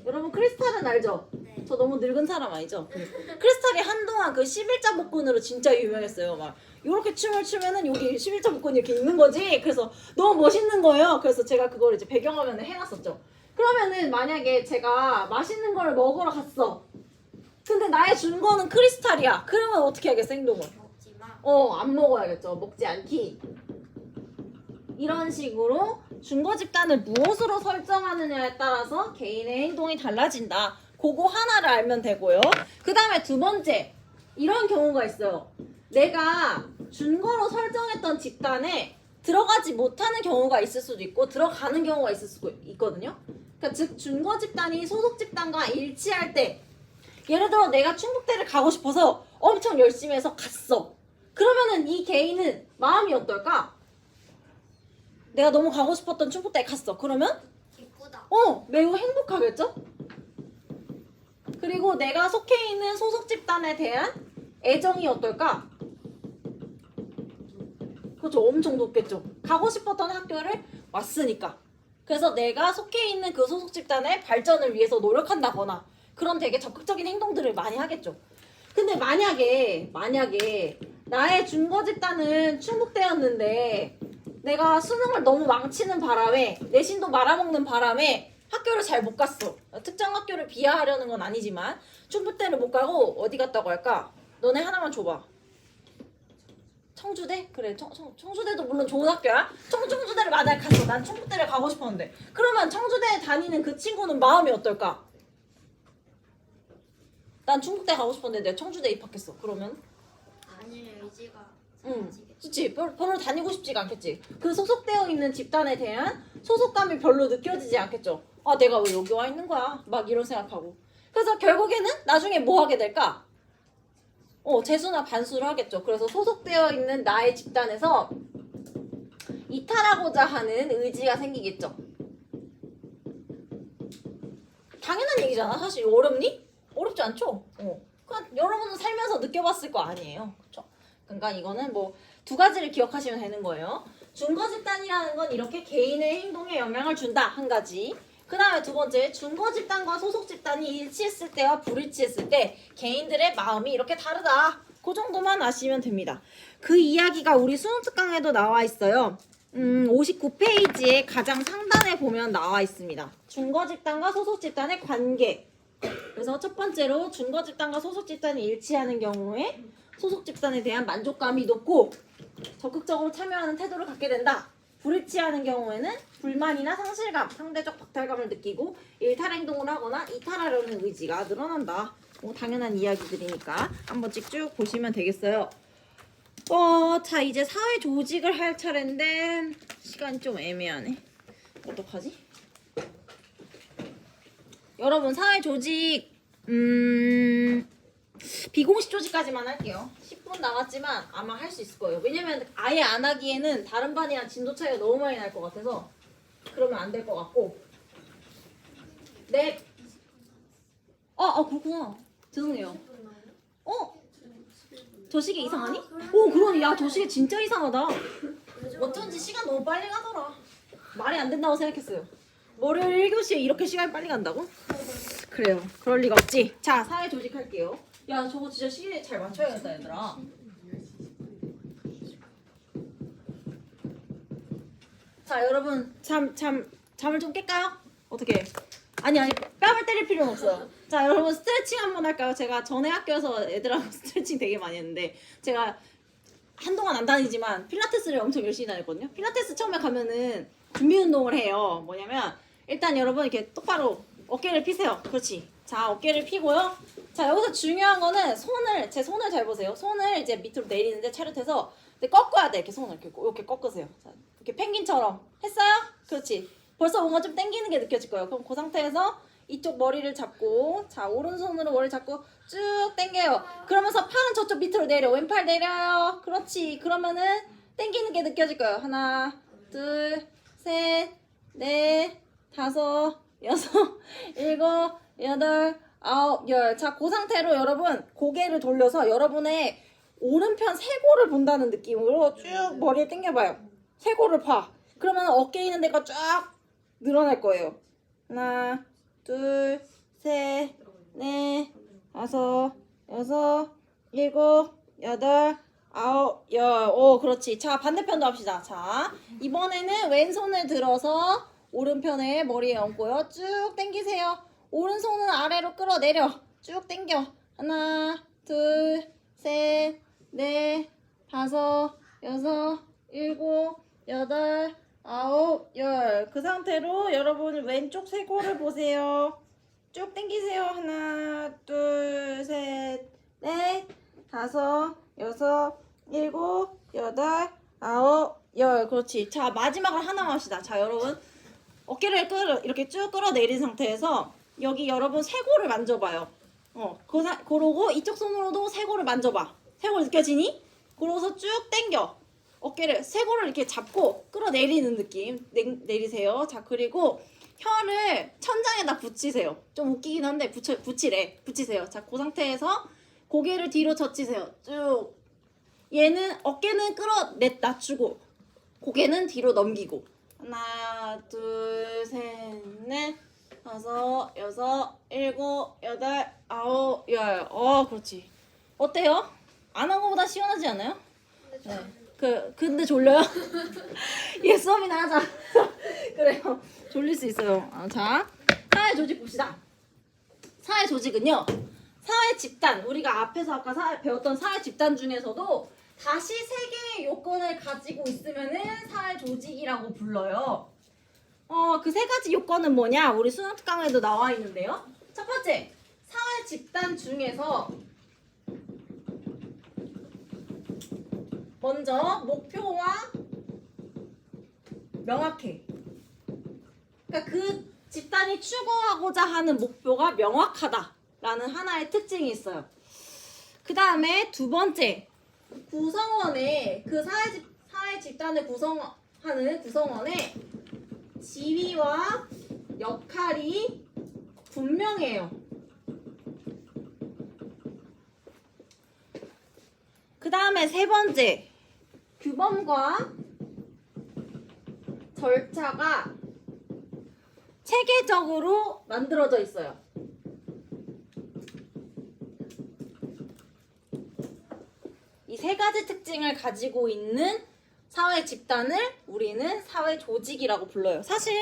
여러분 크리스탈은 알죠? 네. 저 너무 늙은 사람 아니죠? 크리스탈이 한동안 그 11자 복근으로 진짜 유명했어요. 막 요렇게 춤을 추면은 여기 11자 복근이 이렇게 있는 거지. 그래서 너무 멋있는 거예요. 그래서 제가 그걸 이제 배경화면에 해놨었죠. 그러면은 만약에 제가 맛있는 걸 먹으러 갔어. 근데 나의 준거는 크리스탈이야. 그러면 어떻게 하겠어, 행동을? 먹지 마. 안 먹어야겠죠. 먹지 않기. 이런 식으로 준거 집단을 무엇으로 설정하느냐에 따라서 개인의 행동이 달라진다. 그거 하나를 알면 되고요. 그 다음에 두 번째, 이런 경우가 있어요. 내가 준거로 설정했던 집단에 들어가지 못하는 경우가 있을 수도 있고 들어가는 경우가 있을 수도 있거든요. 그러니까 즉 준거 집단이 소속 집단과 일치할 때, 예를 들어 내가 충북대를 가고 싶어서 엄청 열심히 해서 갔어. 그러면은 이 개인은 마음이 어떨까? 내가 너무 가고 싶었던 충북대에 갔어. 그러면 기쁘다. 매우 행복하겠죠? 그리고 내가 속해 있는 소속 집단에 대한 애정이 어떨까? 그렇죠. 엄청 높겠죠. 가고 싶었던 학교를 왔으니까. 그래서 내가 속해 있는 그 소속 집단의 발전을 위해서 노력한다거나 그런 되게 적극적인 행동들을 많이 하겠죠. 근데 만약에 나의 준거 집단은 충북대였는데 내가 수능을 너무 망치는 바람에 내신도 말아먹는 바람에 학교를 잘 못 갔어. 특정 학교를 비하하려는 건 아니지만 충북대를 못 가고 어디 갔다고 할까? 너네 하나만 줘봐. 청주대? 그래, 청주대도 물론 좋은 학교야. 청주대를 만약에 갔어. 난 충북대를 가고 싶었는데. 그러면 청주대에 다니는 그 친구는 마음이 어떨까? 난 충북대 가고 싶었는데 내가 청주대 입학했어. 그러면? 아니 의지가 응, 사라지겠지. 그치. 별로 다니고 싶지가 않겠지. 그 소속되어 있는 집단에 대한 소속감이 별로 느껴지지 않겠죠. 아, 내가 왜 여기 와 있는 거야? 막 이런 생각하고. 그래서 결국에는 나중에 뭐 하게 될까? 재수나 반수를 하겠죠. 그래서 소속되어 있는 나의 집단에서 이탈하고자 하는 의지가 생기겠죠. 당연한 얘기잖아. 사실 어렵니? 어렵지 않죠? 그냥 여러분은 살면서 느껴봤을 거 아니에요. 그렇죠? 그러니까 이거는 뭐 두 가지를 기억하시면 되는 거예요. 준거 집단이라는 건 이렇게 개인의 행동에 영향을 준다. 한 가지. 그 다음에 두 번째, 준거 집단과 소속 집단이 일치했을 때와 불일치했을 때 개인들의 마음이 이렇게 다르다. 그 정도만 아시면 됩니다. 그 이야기가 우리 수능 특강에도 나와 있어요. 59페이지에 가장 상단에 보면 나와 있습니다. 준거 집단과 소속 집단의 관계. 그래서 첫 번째로 준거 집단과 소속 집단이 일치하는 경우에 소속 집단에 대한 만족감이 높고 적극적으로 참여하는 태도를 갖게 된다. 불일치하는 경우에는 불만이나 상실감, 상대적 박탈감을 느끼고 일탈 행동을 하거나 이탈하려는 의지가 늘어난다. 당연한 이야기들이니까 한 번씩 쭉 보시면 되겠어요. 자, 이제 사회 조직을 할 차례인데 시간이 좀 애매하네. 어떡하지? 여러분, 사회 조직 비공식 조직까지만 할게요. 10분 남았지만 아마 할 수 있을 거예요. 왜냐면 아예 안 하기에는 다른 반이랑 진도 차이가 너무 많이 날 것 같아서 그러면 안 될 것 같고. 네. 그렇구나. 죄송해요. 저 시계 이상하니? 그러네. 야, 저 시계 진짜 이상하다. 어쩐지 시간 너무 빨리 가더라. 말이 안 된다고 생각했어요. 월요일 1교시에 이렇게 시간이 빨리 간다고? 그래요. 그럴 리가 없지. 자, 사회 조직 할게요. 야, 저거 진짜 시계 잘 맞춰야겠다, 얘들아. 자, 여러분 잠을 좀 깰까요? 어떻게? 아니 뺨을 때릴 필요는 없어요. 자, 여러분 스트레칭 한번 할까요? 제가 전에 학교에서 애들하고 스트레칭 되게 많이 했는데 제가 한동안 안 다니지만 필라테스를 엄청 열심히 다녔거든요. 필라테스 처음에 가면은 준비 운동을 해요. 뭐냐면 일단 여러분 이렇게 똑바로 어깨를 피세요. 그렇지. 자, 어깨를 피고요. 자, 여기서 중요한 거는 제 손을 잘 보세요. 손을 이제 밑으로 내리는데 차렷해서 꺾어야 돼. 이렇게 손을 이렇게 꺾으세요. 자, 이렇게 펭귄처럼 했어요? 그렇지. 벌써 뭔가 좀 당기는 게 느껴질 거예요. 그럼 그 상태에서 이쪽 머리를 잡고, 자, 오른손으로 머리 잡고 쭉 당겨요. 그러면서 팔은 저쪽 밑으로 내려. 왼팔 내려요. 그렇지. 그러면은 당기는 게 느껴질 거예요. 하나, 둘, 셋, 넷, 다섯, 여섯, 일곱, 여덟, 아홉, 열. 자, 그 상태로 여러분 고개를 돌려서 여러분의 오른편 쇄골을 본다는 느낌으로 쭉 머리를 당겨봐요. 쇄골을 봐. 그러면 어깨 있는 데가 쫙 늘어날 거예요. 하나, 둘, 셋, 넷, 다섯, 여섯, 일곱, 여덟, 아홉, 열. 그렇지. 자, 반대편도 합시다. 자, 이번에는 왼손을 들어서 오른편에 머리에 얹고요. 쭉 당기세요. 오른손은 아래로 끌어내려. 쭉 당겨. 하나, 둘, 셋, 넷, 다섯, 여섯, 일곱, 여덟, 아홉, 열. 그 상태로 여러분 왼쪽 쇄골을 보세요. 쭉 당기세요. 하나, 둘, 셋, 넷, 다섯, 여섯, 일곱, 여덟, 아홉, 열. 그렇지. 자, 마지막으로 하나만 합시다. 자, 여러분 어깨를 이렇게 쭉 끌어내린 상태에서 여기 여러분 쇄골을 만져봐요. 그러고 이쪽 손으로도 쇄골을 만져봐. 쇄골 느껴지니? 그러고서 쭉 당겨. 어깨를 쇄골을 이렇게 잡고 끌어내리는 느낌 내리세요. 자, 그리고 혀를 천장에다 붙이세요. 좀 웃기긴 한데 붙이세요. 자, 그 상태에서 고개를 뒤로 젖히세요. 쭉. 얘는 어깨는 낮추고 고개는 뒤로 넘기고. 하나, 둘, 셋, 넷, 다섯, 여섯, 일곱, 여덟, 아홉, 열. 그렇지. 어때요? 안 한 거보다 시원하지 않아요? 네. 근데 졸려요? 얘 수업이나 하자. 그래요. 졸릴 수 있어요. 자, 사회 조직 봅시다. 사회 조직은요, 사회 집단, 우리가 앞에서 아까 배웠던 사회 집단 중에서도 다시 세 개의 요건을 가지고 있으면은 사회 조직이라고 불러요. 그 세 가지 요건은 뭐냐? 우리 수능 특강에도 나와 있는데요. 첫 번째, 사회 집단 중에서 먼저 목표와 명확해. 그러니까 그 집단이 추구하고자 하는 목표가 명확하다라는 하나의 특징이 있어요. 그 다음에 두 번째, 구성원의 그 사회 집단을 구성하는 구성원의 지위와 역할이 분명해요. 그 다음에 세 번째, 규범과 절차가 체계적으로 만들어져 있어요. 이 세 가지 특징을 가지고 있는 사회 집단을 우리는 사회 조직이라고 불러요. 사실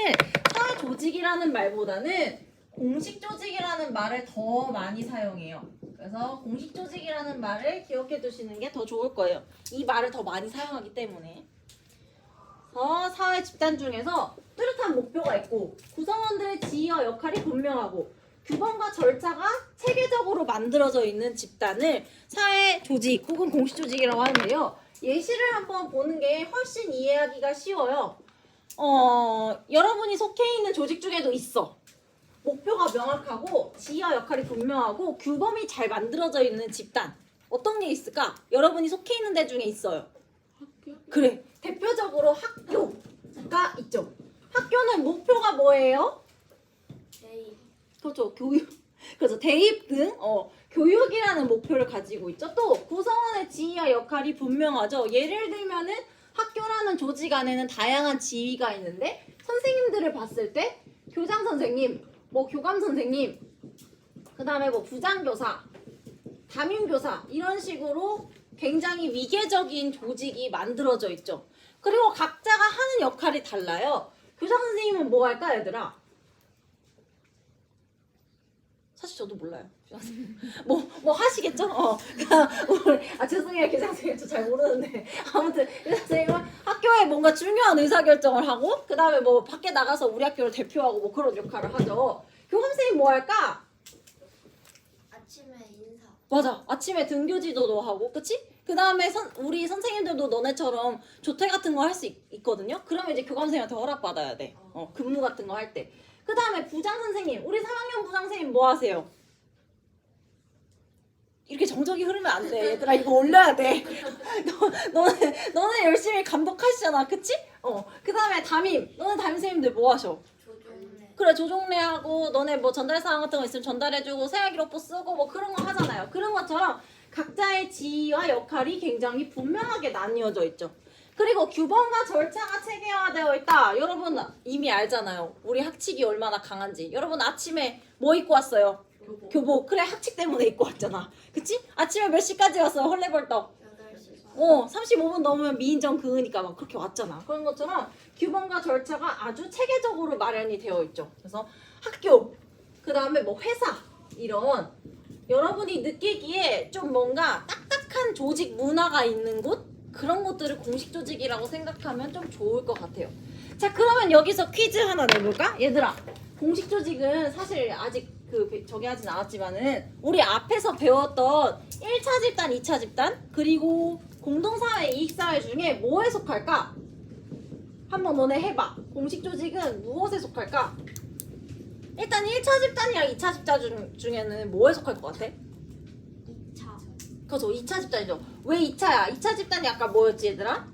사회 조직이라는 말보다는 공식 조직이라는 말을 더 많이 사용해요. 그래서 공식 조직이라는 말을 기억해 두시는 게 더 좋을 거예요. 이 말을 더 많이 사용하기 때문에. 사회 집단 중에서 뚜렷한 목표가 있고 구성원들의 지위와 역할이 분명하고 규범과 절차가 체계적으로 만들어져 있는 집단을 사회 조직 혹은 공식 조직이라고 하는데요. 예시를 한번 보는 게 훨씬 이해하기가 쉬워요. 여러분이 속해 있는 조직 중에도 있어. 목표가 명확하고 지위와 역할이 분명하고 규범이 잘 만들어져 있는 집단. 어떤 게 있을까? 여러분이 속해 있는 데 중에 있어요. 학교? 그래. 대표적으로 학교가 있죠. 학교는 목표가 뭐예요? 대입. 그렇죠. 교육. 그래서 대입 등 교육이라는 목표를 가지고 있죠. 또 구성원의 지위와 역할이 분명하죠. 예를 들면은 학교라는 조직 안에는 다양한 지위가 있는데 선생님들을 봤을 때 교장 선생님, 교감 선생님, 그 다음에 부장교사, 담임교사 이런 식으로 굉장히 위계적인 조직이 만들어져 있죠. 그리고 각자가 하는 역할이 달라요. 교장 선생님은 뭐 할까 얘들아? 사실 저도 몰라요. 뭐 하시겠죠? 죄송해요 교장 선생님 저 잘 모르는데 아무튼 교장 선생님은 학교에 뭔가 중요한 의사결정을 하고 그 다음에 밖에 나가서 우리 학교를 대표하고 그런 역할을 하죠. 교감 선생님 뭐 할까? 아침에 인사. 맞아. 아침에 등교 지도도 하고, 그치? 그 다음에 우리 선생님들도 너네처럼 조퇴 같은 거 할 수 있거든요? 그러면 이제 교감 선생님한테 허락받아야 돼. 근무 같은 거 할 때. 그 다음에 부장 선생님, 우리 3학년 부장 선생님 뭐 하세요? 이렇게 정적이 흐르면 안 돼. 얘들아, 이거 올려야 돼. 너네 열심히 감독하시잖아. 그치? 그 다음에 담임. 너네 담임 선생님들 뭐 하셔? 조종래. 그래, 조종래하고 너네 전달 사항 같은 거 있으면 전달해주고 새학기록부 쓰고 그런 거 하잖아요. 그런 것처럼 각자의 지위와 역할이 굉장히 분명하게 나뉘어져 있죠. 그리고 규범과 절차가 체계화되어 있다. 여러분 이미 알잖아요. 우리 학칙이 얼마나 강한지. 여러분 아침에 뭐 입고 왔어요? 교복. 그래, 학칙 때문에 입고 왔잖아. 그치? 아침에 몇 시까지 왔어요? 헐레벌떡. 8시 35분 넘으면 미인정 그으니까 그렇게 왔잖아. 그런 것처럼 규범과 절차가 아주 체계적으로 마련이 되어 있죠. 그래서 학교, 그 다음에 회사, 이런 여러분이 느끼기에 좀 뭔가 딱딱한 조직 문화가 있는 곳? 그런 것들을 공식 조직이라고 생각하면 좀 좋을 것 같아요. 자, 그러면 여기서 퀴즈 하나 내볼까? 얘들아, 공식 조직은 사실 아직 저기 하진 않았지만은 우리 앞에서 배웠던 1차 집단, 2차 집단 그리고 공동사회, 이익사회 중에 뭐에 속할까? 한번 너네 해봐. 공식 조직은 무엇에 속할까? 일단 1차 집단이랑 2차 집단 중에는 뭐에 속할 것 같아? 2차 그죠, 2차 집단이죠. 왜 2차야? 2차 집단이 아까 뭐였지 얘들아?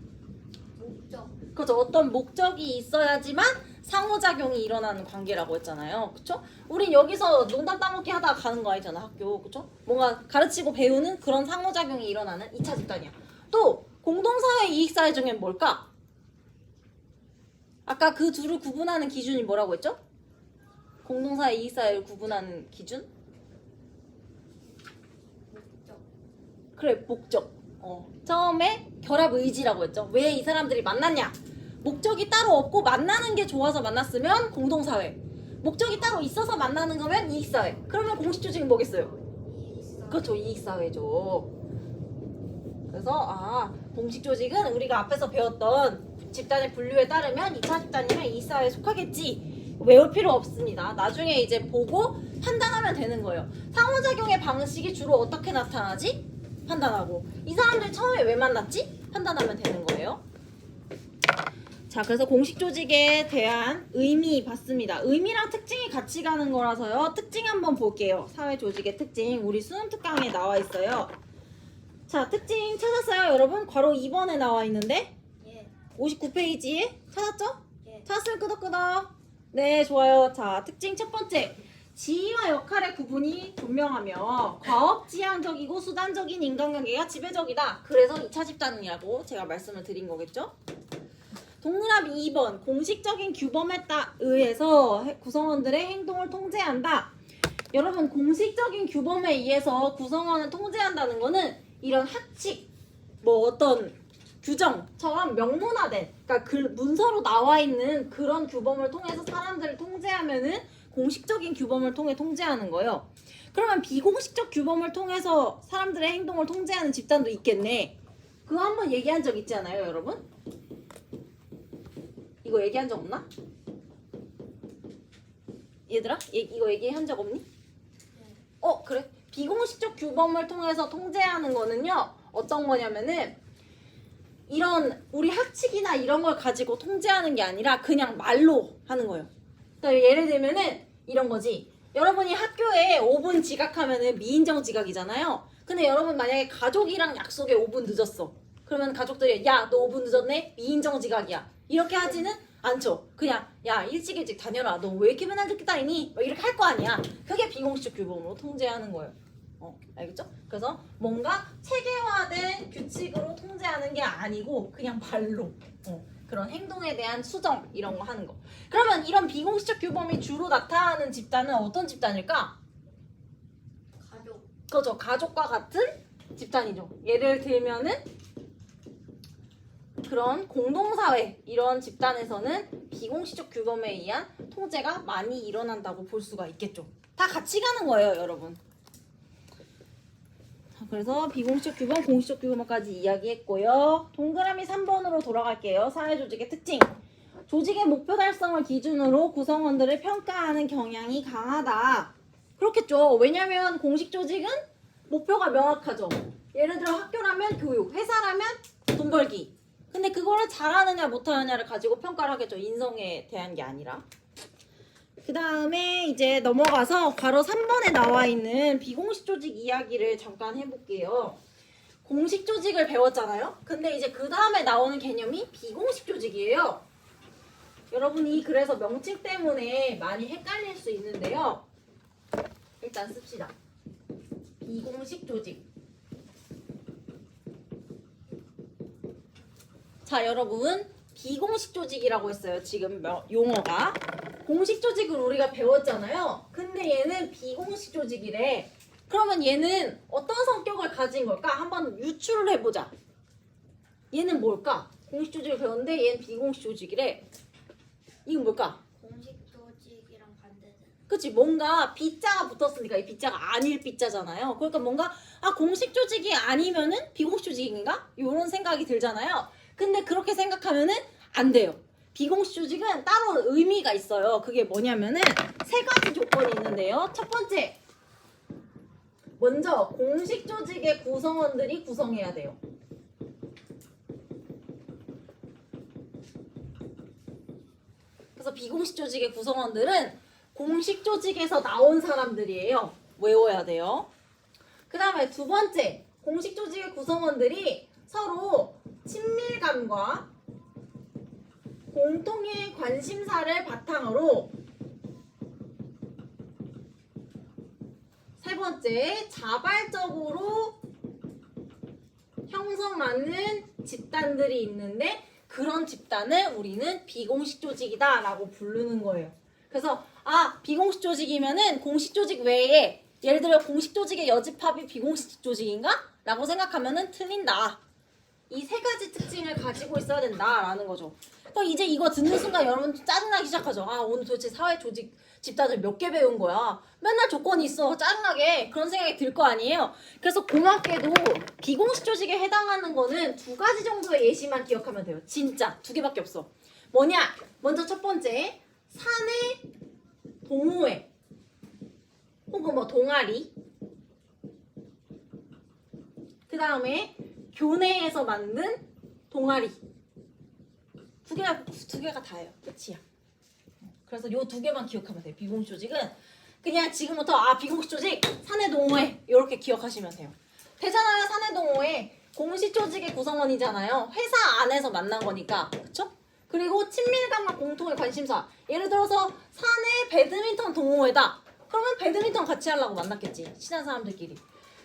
목적 그죠, 어떤 목적이 있어야지만 상호작용이 일어나는 관계라고 했잖아요. 그쵸? 우린 여기서 농담 따먹기 하다가 가는 거 아니잖아, 학교. 그쵸? 뭔가 가르치고 배우는 그런 상호작용이 일어나는 2차 집단이야. 또 공동사회, 이익사회 중엔 뭘까? 아까 그 둘을 구분하는 기준이 뭐라고 했죠? 공동사회, 이익사회를 구분하는 기준? 목적 그래, 목적. 처음에 결합의지라고 했죠. 왜 이 사람들이 만났냐? 목적이 따로 없고 만나는 게 좋아서 만났으면 공동사회. 목적이 따로 있어서 만나는 거면 이익사회. 그러면 공식 조직은 뭐겠어요? 이익사회 그렇죠, 이익사회죠. 그래서 공식 조직은 우리가 앞에서 배웠던 집단의 분류에 따르면 2차 집단이면 이익사회에 속하겠지. 외울 필요 없습니다. 나중에 이제 보고 판단하면 되는 거예요. 상호작용의 방식이 주로 어떻게 나타나지? 판단하고. 이 사람들 처음에 왜 만났지? 판단하면 되는 거예요. 자, 그래서 공식 조직에 대한 의미 봤습니다. 의미랑 특징이 같이 가는 거라서요. 특징 한번 볼게요. 사회 조직의 특징. 우리 수능 특강에 나와 있어요. 자, 특징 찾았어요, 여러분? 괄호 2번에 나와 있는데 예 59페이지에 찾았죠? 예. 찾았으면 끄덕끄덕. 네, 좋아요. 자, 특징 첫 번째. 지위와 역할의 구분이 분명하며 과업지향적이고 수단적인 인간관계가 지배적이다. 그래서 2차 집단이라고 제가 말씀을 드린 거겠죠? 동그라미 2번. 공식적인 규범에 의해서 구성원들의 행동을 통제한다. 여러분, 공식적인 규범에 의해서 구성원을 통제한다는 거는 이런 학칙, 뭐 어떤 규정처럼 명문화된, 그러니까 문서로 나와 있는 그런 규범을 통해서 사람들을 통제하면은 공식적인 규범을 통해 통제하는 거예요. 그러면 비공식적 규범을 통해서 사람들의 행동을 통제하는 집단도 있겠네. 그거 한번 얘기한 적 있지 않아요, 여러분? 이거 얘기한 적 없나? 얘들아? 이거 얘기한 적 없니? 그래. 비공식적 규범을 통해서 통제하는 거는요, 어떤 거냐면은 이런 우리 학칙이나 이런 걸 가지고 통제하는 게 아니라 그냥 말로 하는 거예요. 그러니까 예를 들면은 이런 거지. 여러분이 학교에 5분 지각하면은 미인정 지각이잖아요. 근데 여러분 만약에 가족이랑 약속에 5분 늦었어. 그러면 가족들이 야, 너 5분 늦었네? 미인정 지각이야. 이렇게 하지는 않죠. 그냥 야, 일찍 다녀라. 너 왜 이렇게 맨날 늦게 다니니? 막 이렇게 할 거 아니야. 그게 비공식적 규범으로 통제하는 거예요. 알겠죠? 그래서 뭔가 체계화된 규칙으로 통제하는 게 아니고 그냥 말로 그런 행동에 대한 수정 이런 거 하는 거. 그러면 이런 비공식적 규범이 주로 나타나는 집단은 어떤 집단일까? 가족 그죠. 가족과 같은 집단이죠. 예를 들면은 그런 공동사회 이런 집단에서는 비공식적 규범에 의한 통제가 많이 일어난다고 볼 수가 있겠죠. 다 같이 가는 거예요, 여러분. 그래서 비공식적 규범, 공식적 규범까지 이야기했고요. 동그라미 3번으로 돌아갈게요. 사회조직의 특징. 조직의 목표 달성을 기준으로 구성원들을 평가하는 경향이 강하다. 그렇겠죠. 왜냐면 공식 조직은 목표가 명확하죠. 예를 들어 학교라면 교육, 회사라면 돈 벌기. 근데 그거를 잘하느냐 못하느냐를 가지고 평가를 하겠죠. 인성에 대한 게 아니라. 그 다음에 이제 넘어가서 괄호 3번에 나와 있는 비공식 조직 이야기를 잠깐 해볼게요. 공식 조직을 배웠잖아요. 근데 이제 그 다음에 나오는 개념이 비공식 조직이에요. 여러분이 그래서 명칭 때문에 많이 헷갈릴 수 있는데요. 일단 씁시다. 비공식 조직. 자, 여러분, 비공식 조직이라고 했어요. 지금 용어가. 공식 조직을 우리가 배웠잖아요. 근데 얘는 비공식 조직이래. 그러면 얘는 어떤 성격을 가진 걸까? 한번 유추를 해보자. 얘는 뭘까? 공식 조직을 배웠는데 얘는 비공식 조직이래. 이건 뭘까? 공식 조직이랑 반대되는 그치, 뭔가 B자가 붙었으니까 이 B자가 아닐 B자잖아요. 그러니까 뭔가 공식 조직이 아니면은 비공식 조직인가? 이런 생각이 들잖아요. 근데 그렇게 생각하면은 안 돼요. 비공식 조직은 따로 의미가 있어요. 그게 뭐냐면은 세 가지 조건이 있는데요. 첫 번째, 먼저 공식 조직의 구성원들이 구성해야 돼요. 그래서 비공식 조직의 구성원들은 공식 조직에서 나온 사람들이에요. 외워야 돼요. 그 다음에 두 번째, 공식 조직의 구성원들이 서로 친밀감과 공통의 관심사를 바탕으로 세 번째, 자발적으로 형성하는 집단들이 있는데 그런 집단을 우리는 비공식 조직이다 라고 부르는 거예요. 그래서 비공식 조직이면은 공식 조직 외에 예를 들어 공식 조직의 여집합이 비공식 조직인가? 라고 생각하면은 틀린다. 이 세 가지 특징을 가지고 있어야 된다라는 거죠. 그럼 이제 이거 듣는 순간 여러분 짜증나기 시작하죠. 오늘 도대체 사회 조직 집단을 몇 개 배운 거야? 맨날 조건이 있어. 짜증나게. 그런 생각이 들 거 아니에요. 그래서 고맙게도 비공식 조직에 해당하는 거는 두 가지 정도의 예시만 기억하면 돼요. 진짜 두 개밖에 없어. 뭐냐? 먼저 첫 번째, 사내 동호회 혹은 뭐 동아리. 그 다음에 교내에서 만든 동아리. 두 개가 다예요. 끝이야. 그래서 요 두 개만 기억하면 돼요. 비공식 조직은 그냥 지금부터 비공식 조직 사내 동호회 이렇게 기억하시면 돼요. 되잖아요. 사내 동호회 공식 조직의 구성원이잖아요. 회사 안에서 만난 거니까. 그쵸? 그리고 친밀감과 공통의 관심사. 예를 들어서 사내 배드민턴 동호회다. 그러면 배드민턴 같이 하려고 만났겠지. 친한 사람들끼리.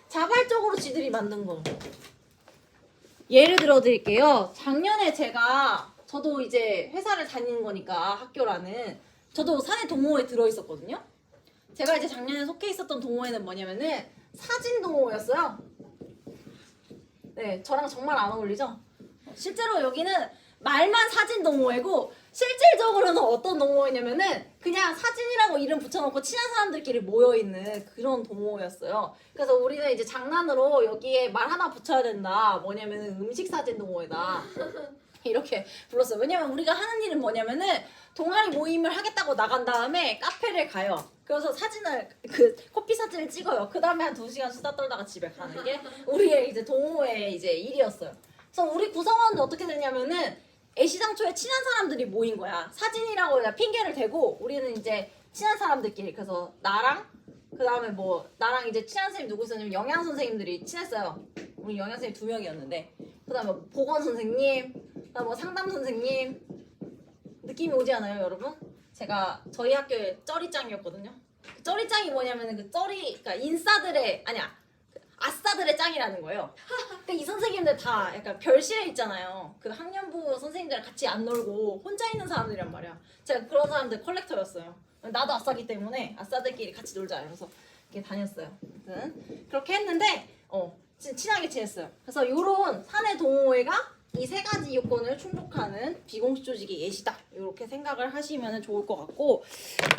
자발적으로 지들이 만든 거. 예를 들어 드릴게요. 작년에 저도 이제 회사를 다니는 거니까 학교라는 저도 사내 동호회에 들어있었거든요. 제가 이제 작년에 속해 있었던 동호회는 뭐냐면은 사진 동호회였어요. 네, 저랑 정말 안 어울리죠? 실제로 여기는 말만 사진 동호회고 실질적으로는 어떤 동호회냐면은 그냥 사진이라고 이름 붙여놓고 친한 사람들끼리 모여있는 그런 동호회였어요. 그래서 우리는 이제 장난으로 여기에 말 하나 붙여야 된다. 뭐냐면은 음식 사진 동호회다. 이렇게 불렀어요. 왜냐면 우리가 하는 일은 뭐냐면은 동아리 모임을 하겠다고 나간 다음에 카페를 가요. 그래서 커피 사진을 찍어요. 그 다음에 한 2시간 수다 떨다가 집에 가는 게 우리의 이제 동호회의 이제 일이었어요. 그래서 우리 구성원은 어떻게 되냐면은 애시당초에 친한 사람들이 모인 거야. 사진이라고 그냥 핑계를 대고 우리는 이제 친한 사람들끼리. 그래서 나랑 그 다음에 나랑 이제 친한 선생님 누구 있었냐면 영양 선생님들이 친했어요. 우리 영양 선생님 2명이었는데 그 다음에 보건 선생님, 그 다음에 상담 선생님. 느낌이 오지 않아요, 여러분? 저희 학교에 쩌리짱이었거든요. 그 쩌리짱이 뭐냐면은 그러니까 아싸들의 짱이라는 거예요. 그러니까 이 선생님들 다 약간 별실에 있잖아요. 그 학년부 선생님들이랑 같이 안 놀고 혼자 있는 사람들이란 말이야. 제가 그런 사람들 컬렉터였어요. 나도 아싸기 때문에 아싸들끼리 같이 놀자 이러면서 이렇게 다녔어요. 아무튼 그렇게 했는데 친하게 지냈어요. 그래서 이런 사내 동호회가 이 세 가지 요건을 충족하는 비공식 조직의 예시다. 이렇게 생각을 하시면 좋을 것 같고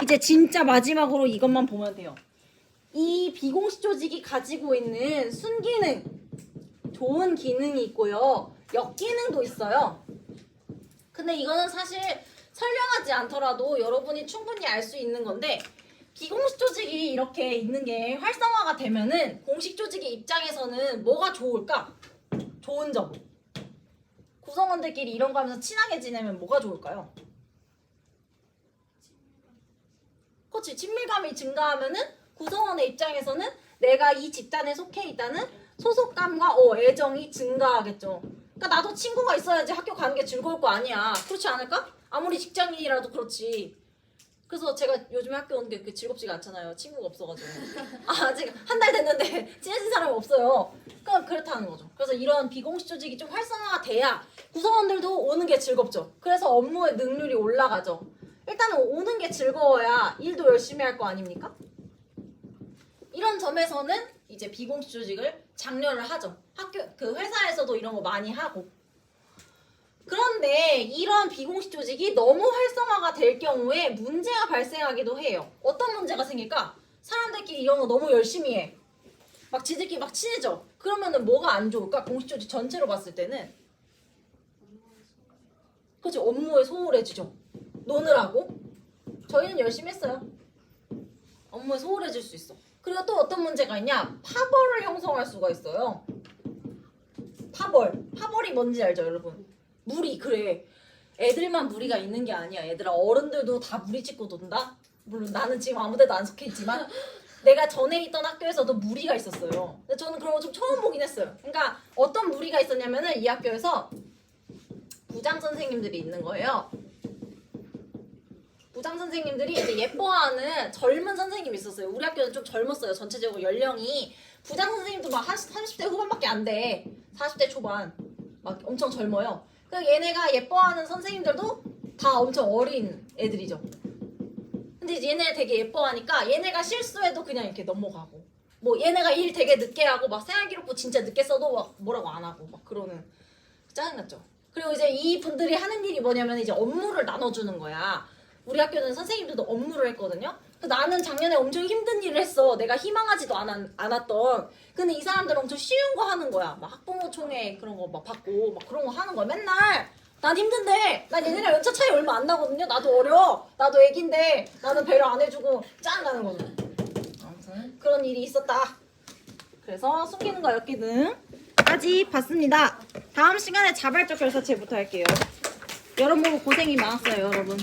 이제 진짜 마지막으로 이것만 보면 돼요. 이 비공식 조직이 가지고 있는 순기능, 좋은 기능이 있고요. 역기능도 있어요. 근데 이거는 사실 설명하지 않더라도 여러분이 충분히 알 수 있는 건데 비공식 조직이 이렇게 있는 게 활성화가 되면은 공식 조직의 입장에서는 뭐가 좋을까? 좋은 점. 구성원들끼리 이런 거 하면서 친하게 지내면 뭐가 좋을까요? 그렇지. 친밀감이 증가하면은 구성원의 입장에서는 내가 이 집단에 속해 있다는 소속감과 애정이 증가하겠죠. 그러니까 나도 친구가 있어야지 학교 가는 게 즐거울 거 아니야. 그렇지 않을까? 아무리 직장인이라도 그렇지. 그래서 제가 요즘에 학교 오는 게 즐겁지가 않잖아요. 친구가 없어가지고. 아직 한 달 됐는데 친해진 사람이 없어요. 그러니까 그렇다는 거죠. 그래서 이런 비공식 조직이 좀 활성화가 돼야 구성원들도 오는 게 즐겁죠. 그래서 업무의 능률이 올라가죠. 일단은 오는 게 즐거워야 일도 열심히 할 거 아닙니까? 이런 점에서는 이제 비공식 조직을 장려를 하죠. 회사에서도 이런 거 많이 하고. 그런데 이런 비공식 조직이 너무 활성화가 될 경우에 문제가 발생하기도 해요. 어떤 문제가 생길까? 사람들끼리 이런 거 너무 열심히 해. 막 지들끼리 막 친해져. 그러면은 뭐가 안 좋을까? 공식 조직 전체로 봤을 때는 그치? 업무에 소홀해지죠. 노느라고. 저희는 열심히 했어요. 업무에 소홀해질 수 있어. 그리고 또 어떤 문제가 있냐? 파벌을 형성할 수가 있어요. 파벌이 뭔지 알죠, 여러분? 무리. 그래. 애들만 무리가 있는 게 아니야. 얘들아, 어른들도 다 무리 찍고 논다. 물론 나는 지금 아무데도 안 속해 있지만 내가 전에 있던 학교에서도 무리가 있었어요. 근데 저는 그런 거 좀 처음 보긴 했어요. 그러니까 어떤 무리가 있었냐면은 이 학교에서 부장 선생님들이 있는 거예요. 부장 선생님들이 이제 예뻐하는 젊은 선생님이 있었어요. 우리 학교는 좀 젊었어요. 전체적으로 연령이. 부장 선생님도 막 30대 후반밖에 안 돼. 40대 초반. 막 엄청 젊어요. 그러니까 얘네가 예뻐하는 선생님들도 다 엄청 어린 애들이죠. 근데 이제 얘네 되게 예뻐하니까 얘네가 실수해도 그냥 이렇게 넘어가고, 뭐 얘네가 일 되게 늦게 하고 막 생활기록부 진짜 늦게 써도 막 뭐라고 안 하고 막 그러는. 짜증났죠. 그리고 이제 이 분들이 하는 일이 뭐냐면 이제 업무를 나눠주는 거야. 우리 학교는 선생님들도 업무를 했거든요. 나는 작년에 엄청 힘든 일을 했어. 내가 희망하지도 않았던. 근데 이 사람들은 엄청 쉬운 거 하는 거야. 막 학부모 총회 그런 거 막 받고 막 그런 거 하는 거야. 맨날. 난 힘든데. 난 얘네랑 연차 차이 얼마 안 나거든요. 나도 어려. 나도 애긴데. 나는 배려 안 해주고 짱나는 거죠. 아무튼 그런 일이 있었다. 그래서 숨기는 거 엮기 등까지 봤습니다. 다음 시간에 자발적 결사체부터 할게요. 여러분 고생이 많았어요, 여러분.